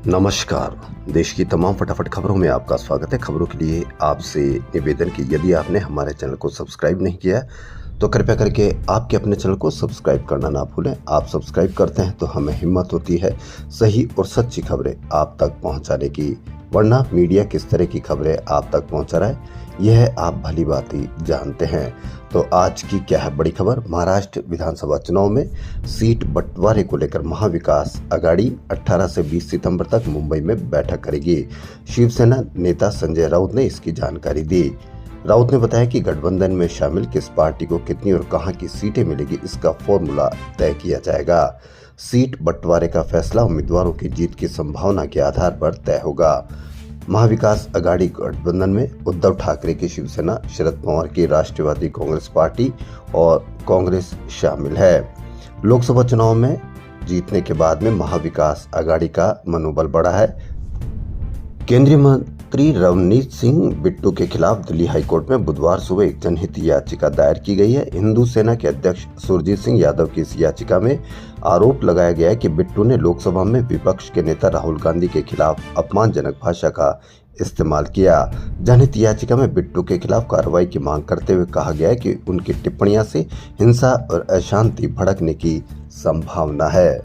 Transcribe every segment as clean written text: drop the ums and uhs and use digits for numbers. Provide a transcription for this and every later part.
नमस्कार। देश की तमाम फटाफट खबरों में आपका स्वागत है। खबरों के लिए आपसे निवेदन कि यदि आपने हमारे चैनल को सब्सक्राइब नहीं किया है तो कृपया करके आपके अपने चैनल को सब्सक्राइब करना ना भूलें। आप सब्सक्राइब करते हैं तो हमें हिम्मत होती है सही और सच्ची खबरें आप तक पहुंचाने की, वरना मीडिया किस तरह की खबरें आप तक पहुंचा रहा है यह आप भली भांति जानते हैं। तो आज की क्या है बड़ी खबर। महाराष्ट्र विधानसभा चुनाव में सीट बंटवारे को लेकर महाविकास आघाड़ी 18 से 20 सितंबर तक मुंबई में बैठक करेगी। शिवसेना नेता संजय राउत ने इसकी जानकारी दी। राउत ने बताया कि गठबंधन में शामिल किस पार्टी को कितनी और कहां की सीटें मिलेगी इसका फॉर्मूला तय किया जाएगा। सीट बंटवारे का फैसला उम्मीदवारों की जीत की संभावना के आधार पर तय होगा। महाविकास आघाड़ी गठबंधन में उद्धव ठाकरे की शिवसेना, शरद पवार की राष्ट्रवादी कांग्रेस पार्टी और कांग्रेस शामिल है। लोकसभा चुनाव में जीतने के बाद में महाविकास आघाड़ी का मनोबल बढ़ा है। केंद्रीय मंत्री रवनीत सिंह बिट्टू के खिलाफ दिल्ली हाईकोर्ट में बुधवार सुबह एक जनहित याचिका दायर की गई है। हिंदू सेना के अध्यक्ष सुरजीत सिंह यादव की इस याचिका में आरोप लगाया गया है कि बिट्टू ने लोकसभा में विपक्ष के नेता राहुल गांधी के खिलाफ अपमानजनक भाषा का इस्तेमाल किया। जनहित याचिका में बिट्टू के खिलाफ कार्रवाई की मांग करते हुए कहा गया है कि उनकी टिप्पणियां से हिंसा और अशांति भड़कने की संभावना है।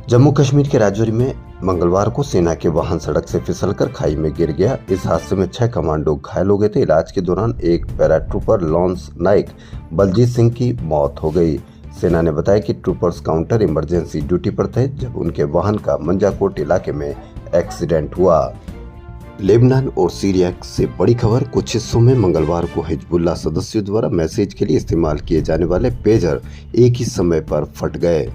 जम्मू कश्मीर के राजौरी में मंगलवार को सेना के वाहन सड़क से फिसलकर खाई में गिर गया। इस हादसे में 6 कमांडो घायल हो गए थे। इलाज के दौरान एक पैराट्रूपर लॉन्स नाइक बलजीत सिंह की मौत हो गई। सेना ने बताया कि ट्रूपर्स काउंटर इमरजेंसी ड्यूटी पर थे जब उनके वाहन का मंजाकोट इलाके में एक्सीडेंट हुआ। लेबनान और सीरिया से बड़ी खबर। कुछ हिस्सों में मंगलवार को हिजबुल्लाह सदस्यों द्वारा मैसेज के लिए इस्तेमाल किए जाने वाले पेजर एक ही समय पर फट गए।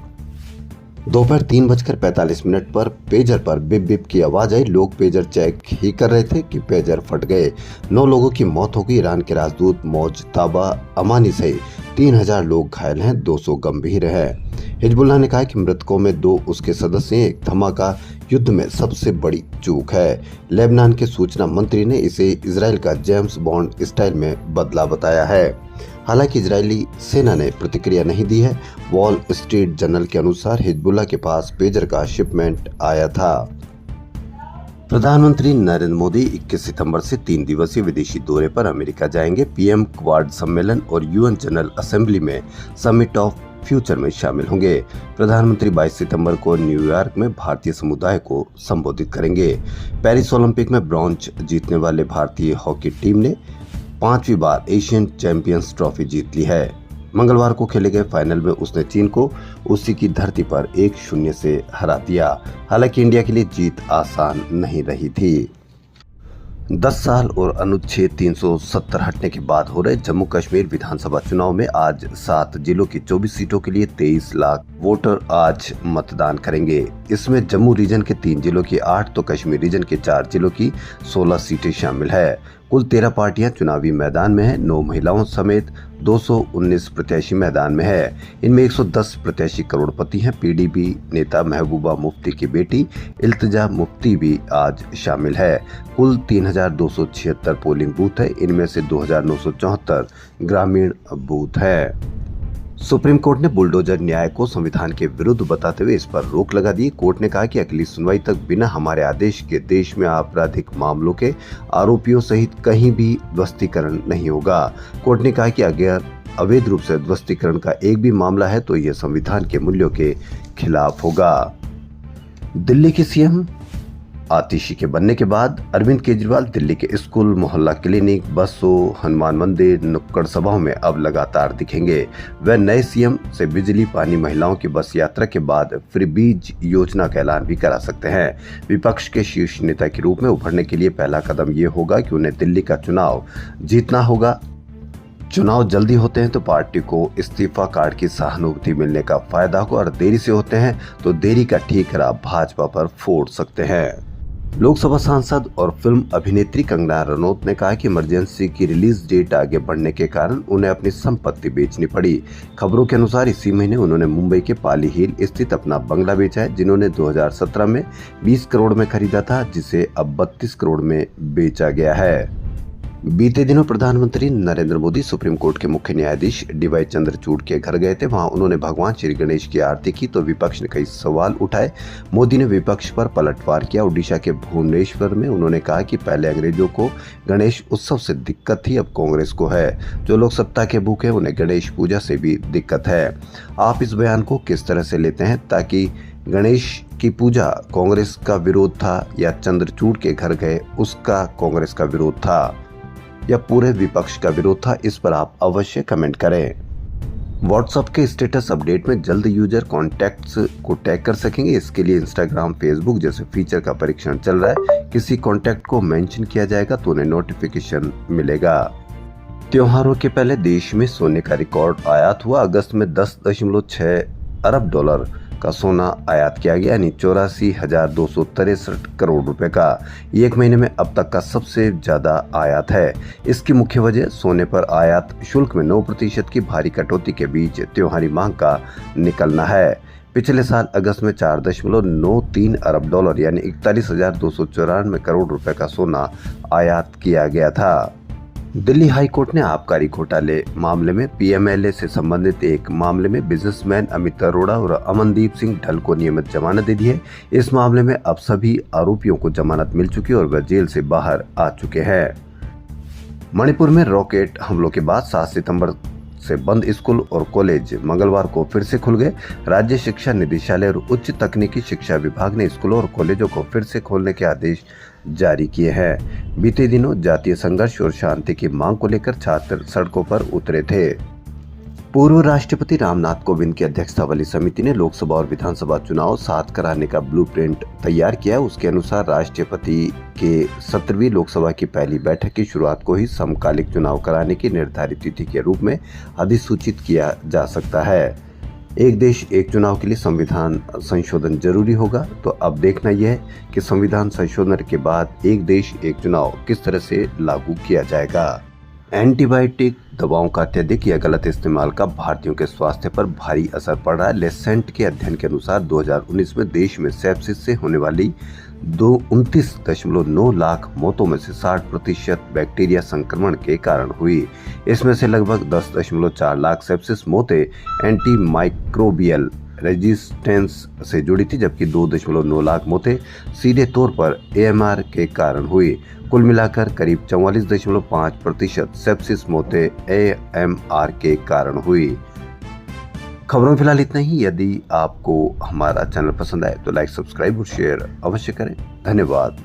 दोपहर 3:45 पर पेजर पर बिप बिप की आवाज आई। लोग पेजर चेक ही कर रहे थे कि पेजर फट गए। 9 लोगों की मौत हो गई। ईरान के राजदूत मोजताबा अमानी सहित 3000 लोग घायल हैं, 200 गंभीर हैं। हिजबुल्लाह ने कहा कि मृतकों में 2 उसके सदस्य हैं। एक धमाका युद्ध में सबसे बड़ी चूक है। लेबनान के सूचना मंत्री ने इसे इजराइल का जेम्स बॉन्ड स्टाइल में बदला बताया है। हालांकि इजरायली सेना ने प्रतिक्रिया नहीं दी है। वॉल स्ट्रीट जर्नल के अनुसार हिजबुल्लाह के पास पेजर का शिपमेंट आया था। प्रधानमंत्री नरेंद्र मोदी 21 सितंबर से 3 दिवसीय विदेशी दौरे पर अमेरिका जाएंगे। पीएम क्वाड सम्मेलन और यूएन जनरल असेंबली में समिट ऑफ फ्यूचर में शामिल होंगे। प्रधानमंत्री 22 सितंबर को न्यूयॉर्क में भारतीय समुदाय को संबोधित करेंगे। पेरिस ओलंपिक में ब्रॉन्ज जीतने वाले भारतीय हॉकी टीम ने 5वीं बार एशियन चैंपियंस ट्रॉफी जीत ली है। मंगलवार को खेले गए फाइनल में उसने चीन को उसी की धरती पर 1-0 से हरा दिया। हालांकि इंडिया के लिए जीत आसान नहीं रही थी। 10 साल और अनुच्छेद 370 हटने के बाद हो रहे जम्मू कश्मीर विधानसभा चुनाव में आज 7 जिलों की 24 सीटों के लिए 23 लाख वोटर आज मतदान करेंगे। इसमें जम्मू रीजन के 3 जिलों की 8 तो कश्मीर रीजन के 4 जिलों की 16 सीटें शामिल है। कुल 13 पार्टियां चुनावी मैदान में हैं। 9 महिलाओं समेत 219 प्रत्याशी मैदान में है। इनमें 110 प्रत्याशी करोड़पति हैं। पीडीपी नेता महबूबा मुफ्ती की बेटी इल्तिजा मुफ्ती भी आज शामिल है। कुल 3276 पोलिंग बूथ है। इनमें से 2974 ग्रामीण बूथ है। सुप्रीम कोर्ट ने बुलडोजर न्याय को संविधान के विरुद्ध बताते हुए इस पर रोक लगा दी। कोर्ट ने कहा कि अगली सुनवाई तक बिना हमारे आदेश के देश में आपराधिक मामलों के आरोपियों सहित कहीं भी ध्वस्तीकरण नहीं होगा। कोर्ट ने कहा कि अगर अवैध रूप से ध्वस्तीकरण का एक भी मामला है तो यह संविधान के मूल्यों के खिलाफ होगा। दिल्ली के सीएम आतिशी के बनने के बाद अरविंद केजरीवाल दिल्ली के स्कूल, मोहल्ला क्लिनिक, बसों, हनुमान मंदिर, नुक्कड़ सभाओं में अब लगातार दिखेंगे। वह नए सीएम से बिजली, पानी, महिलाओं की बस यात्रा के बाद फ्री बीज योजना का ऐलान भी करा सकते हैं। विपक्ष के शीर्ष नेता के रूप में उभरने के लिए पहला कदम ये होगा कि उन्हें दिल्ली का चुनाव जीतना होगा। चुनाव जल्दी होते हैं तो पार्टी को इस्तीफा कार्ड की सहानुभूति मिलने का फायदा होगा और देरी से होते हैं तो देरी का ठीकरा भाजपा पर फोड़ सकते हैं। लोकसभा सांसद और फिल्म अभिनेत्री कंगना रनौत ने कहा कि इमरजेंसी की रिलीज डेट आगे बढ़ने के कारण उन्हें अपनी संपत्ति बेचनी पड़ी। खबरों के अनुसार इसी महीने उन्होंने मुंबई के पाली हिल स्थित अपना बंगला बेचा है, जिन्होंने 2017 में 20 करोड़ में खरीदा था, जिसे अब 32 करोड़ में बेचा गया है। बीते दिनों प्रधानमंत्री नरेंद्र मोदी सुप्रीम कोर्ट के मुख्य न्यायाधीश डीवाई चंद्रचूड़ के घर गए थे। वहां उन्होंने भगवान श्री गणेश की आरती की तो विपक्ष ने कई सवाल उठाए। मोदी ने विपक्ष पर पलटवार किया। ओडिशा के भुवनेश्वर में उन्होंने कहा कि पहले अंग्रेजों को गणेश उत्सव से दिक्कत थी, अब कांग्रेस को है। जो लोग सत्ता के भूखे हैं उन्हें गणेश पूजा से भी दिक्कत है। आप इस बयान को किस तरह से लेते हैं? ताकि गणेश की पूजा कांग्रेस का विरोध था या चंद्रचूड़ के घर गए उसका कांग्रेस का विरोध था या पूरे विपक्ष का विरोध था? इस पर आप अवश्य कमेंट करें। व्हाट्सएप के स्टेटस अपडेट में जल्द यूजर कॉन्टैक्ट्स को टैग कर सकेंगे। इसके लिए इंस्टाग्राम, फेसबुक जैसे फीचर का परीक्षण चल रहा है। किसी कॉन्टैक्ट को मेंशन किया जाएगा तो उन्हें नोटिफिकेशन मिलेगा। त्योहारों के पहले देश में सोने का रिकॉर्ड आयात हुआ। अगस्त में 10.6 अरब डॉलर का सोना आयात किया गया, यानी 84,263 करोड़ रुपए का। ये एक महीने में अब तक का सबसे ज्यादा आयात है। इसकी मुख्य वजह सोने पर आयात शुल्क में 9% की भारी कटौती के बीच त्योहारी मांग का निकलना है। पिछले साल अगस्त में 4.93 अरब डॉलर यानी 41,294 करोड़ रुपए का सोना आयात किया गया था। दिल्ली हाई कोर्ट ने आबकारी घोटाले मामले में पीएमएलए से संबंधित एक मामले में बिजनेसमैन अमित अरोड़ा और अमनदीप सिंह ढल को नियमित जमानत दे दी है। इस मामले में अब सभी आरोपियों को जमानत मिल चुकी है और वह जेल से बाहर आ चुके हैं। मणिपुर में रॉकेट हमलों के बाद 7 सितंबर से बंद स्कूल और कॉलेज मंगलवार को फिर से खुल गए। राज्य शिक्षा निदेशालय और उच्च तकनीकी शिक्षा विभाग ने स्कूलों और कॉलेजों को फिर से खोलने के आदेश जारी किए हैं। बीते दिनों जातीय संघर्ष और शांति की मांग को लेकर छात्र सड़कों पर उतरे थे। पूर्व राष्ट्रपति रामनाथ कोविंद की अध्यक्षता वाली समिति ने लोकसभा और विधानसभा चुनाव साथ कराने का ब्लूप्रिंट तैयार किया है। उसके अनुसार राष्ट्रपति के 17वीं लोकसभा की पहली बैठक की शुरुआत को ही समकालिक चुनाव कराने की निर्धारित तिथि के रूप में अधिसूचित किया जा सकता है। एक देश एक चुनाव के लिए संविधान संशोधन जरूरी होगा, तो अब देखना यह है कि संविधान संशोधन के बाद एक देश एक चुनाव किस तरह से लागू किया जाएगा। एंटीबायोटिक दवाओं का अत्यधिक या गलत इस्तेमाल का भारतीयों के स्वास्थ्य पर भारी असर पड़ रहा है। लेसेंट के अध्ययन के अनुसार 2019 में देश में सेप्सिस से होने वाली 29.9 लाख मौतों में से 60% बैक्टीरिया संक्रमण के कारण हुई। इसमें से लगभग 10.4 लाख सेप्सिस मौतें एंटीमाइक्रोबियल रेजिस्टेंस से जुड़ी थी, जबकि 2.9 लाख मौतें सीधे तौर पर एएमआर के कारण हुई। कुल मिलाकर करीब 44.5% सेप्सिस मौतें एएमआर के कारण हुई। खबरों में फिलहाल इतना ही। यदि आपको हमारा चैनल पसंद आए तो लाइक, सब्सक्राइब और शेयर अवश्य करें। धन्यवाद।